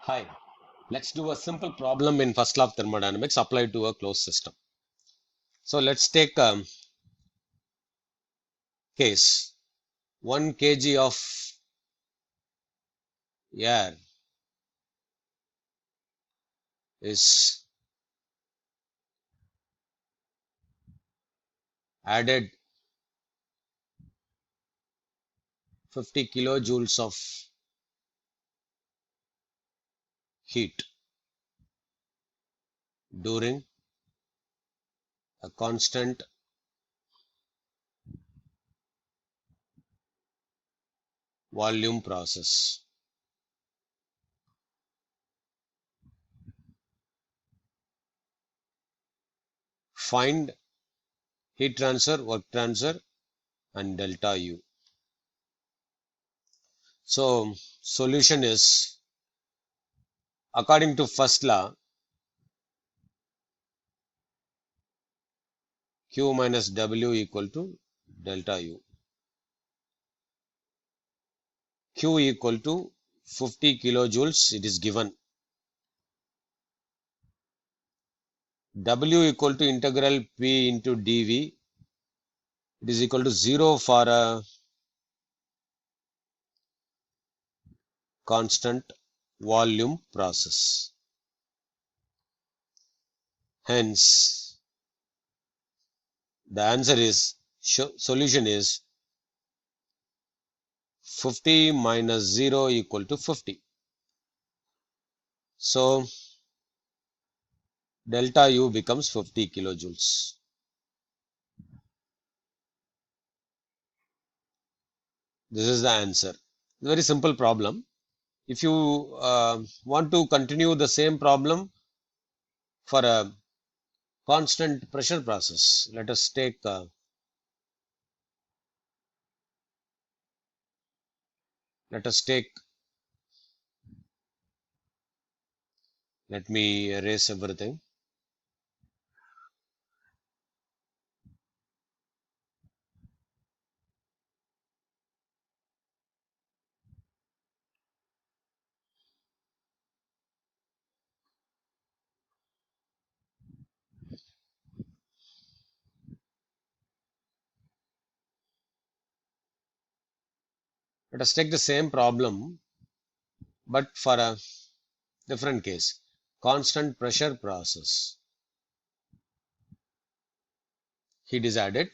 Hi, let's do a simple problem in first law of thermodynamics applied to a closed system. So let's take a case. 1 kg of air is added 50 kilojoules of heat during a constant volume process. Find heat transfer, work transfer and delta U. So solution is, according to first law, Q minus W equal to delta U. Q equal to 50 kilojoules, it is given. W equal to integral P into dV, it is equal to 0 for a constant volume process. Hence, the answer is, solution is 50 minus 0 equal to 50. So, delta U becomes 50 kilojoules. This is the answer. Very simple problem. If you want to continue the same problem for a constant pressure process, let us take let me erase everything. Let us take the same problem, but for a different case. Constant pressure process. Heat is added.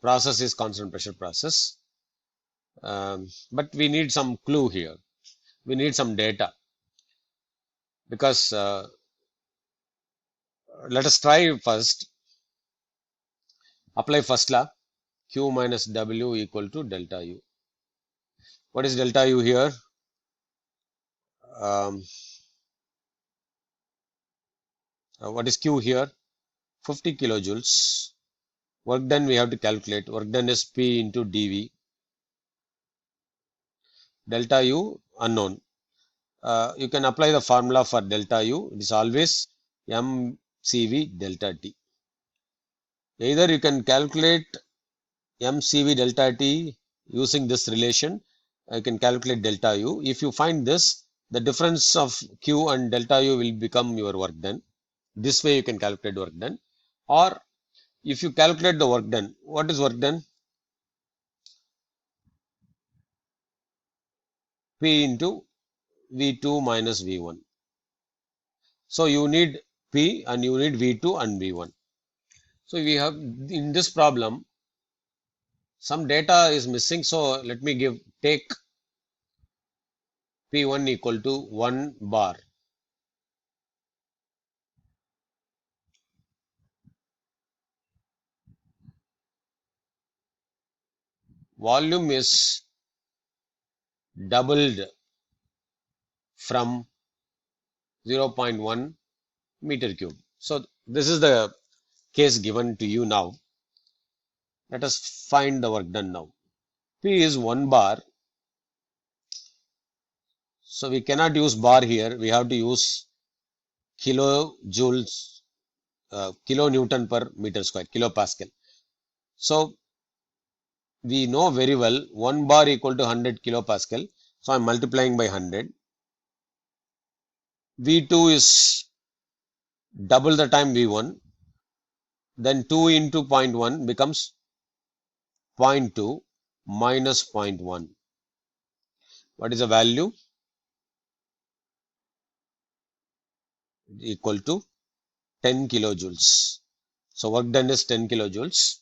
Process is constant pressure process. But we need some clue here. We need some data. Because let us try first. Apply first law. Q minus W equal to delta U. What is delta U here? What is Q here? 50 kilojoules. Work done we have to calculate. Work done is P into dV. Delta U unknown. You can apply the formula for delta U. It is always mCV delta T. Either you can calculate mCV delta T using this relation. You can calculate delta U. If you find this, the difference of Q and delta U will become your work done. This way you can calculate work done. Or if you calculate the work done, what is work done? P into V2 minus V1. So you need P and you need V2 and V1. So we have in this problem some data is missing. So let me take P1 equal to 1 bar. Volume is doubled from 0.1 meter cube. So this is the case given to you now. Let us find the work done now. P is 1 bar. So we cannot use bar here. We have to use kilojoules, kilonewton per meter square, kilopascal. So we know very well 1 bar equal to 100 kilopascal. So I'm multiplying by 100. V2 is double the time V1, then 2 into 0.1 becomes 0.2 minus 0.1. What is the value? Equal to 10 kilojoules. So work done is 10 kilojoules.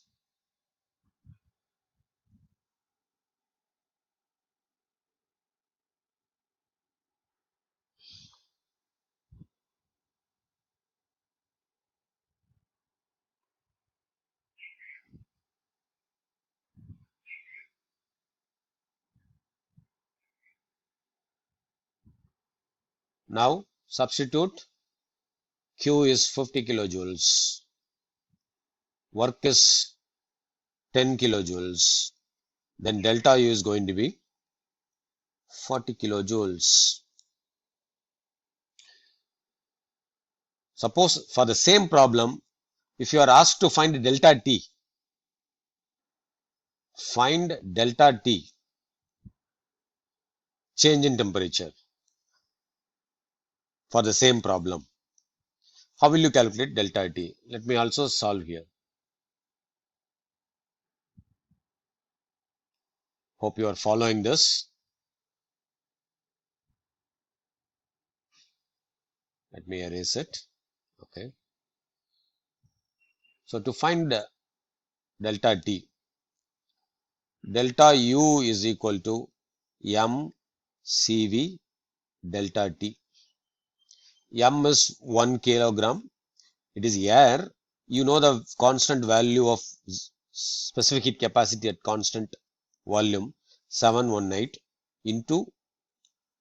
Now substitute Q is 50 kilojoules. Work is 10 kilojoules. Then delta U is going to be 40 kilojoules. Suppose for the same problem, if you are asked to find delta T, change in temperature for the same problem. How will you calculate delta T? Let me also solve here. Hope you are following this. Let me erase it. Okay. So to find delta T, delta U is equal to mCV delta T. M is 1 kilogram. It is air. You know the constant value of specific heat capacity at constant volume 718 into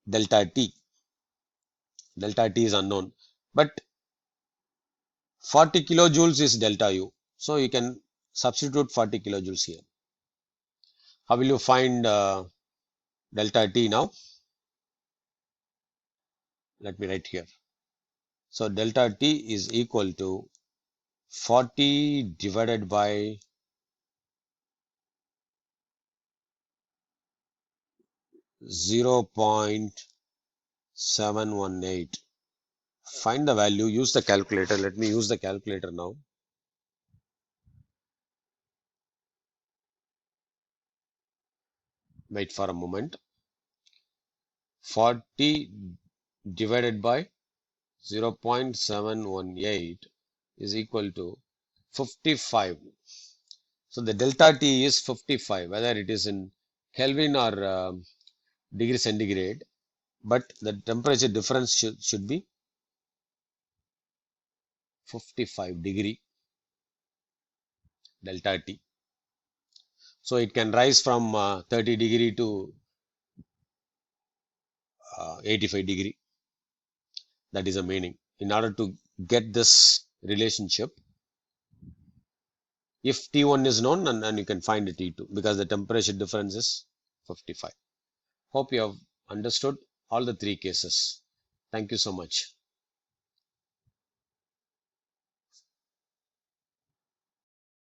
delta T. Delta T is unknown, but 40 kilojoules is delta U. So you can substitute 40 kilojoules here. How will you find delta T now? Let me write here. So delta T is equal to 40 divided by 0.718. Find the value, use the calculator. Let me use the calculator now. Wait for a moment. 40 divided by 0.718 is equal to 55. So the delta T is 55, whether it is in Kelvin or degree centigrade, but the temperature difference should be 55 degree delta T. So it can rise from 30 degree to 85 degree. That is the meaning. In order to get this relationship, if T1 is known, and you can find T2 because the temperature difference is 55. Hope you have understood all the three cases. Thank you so much.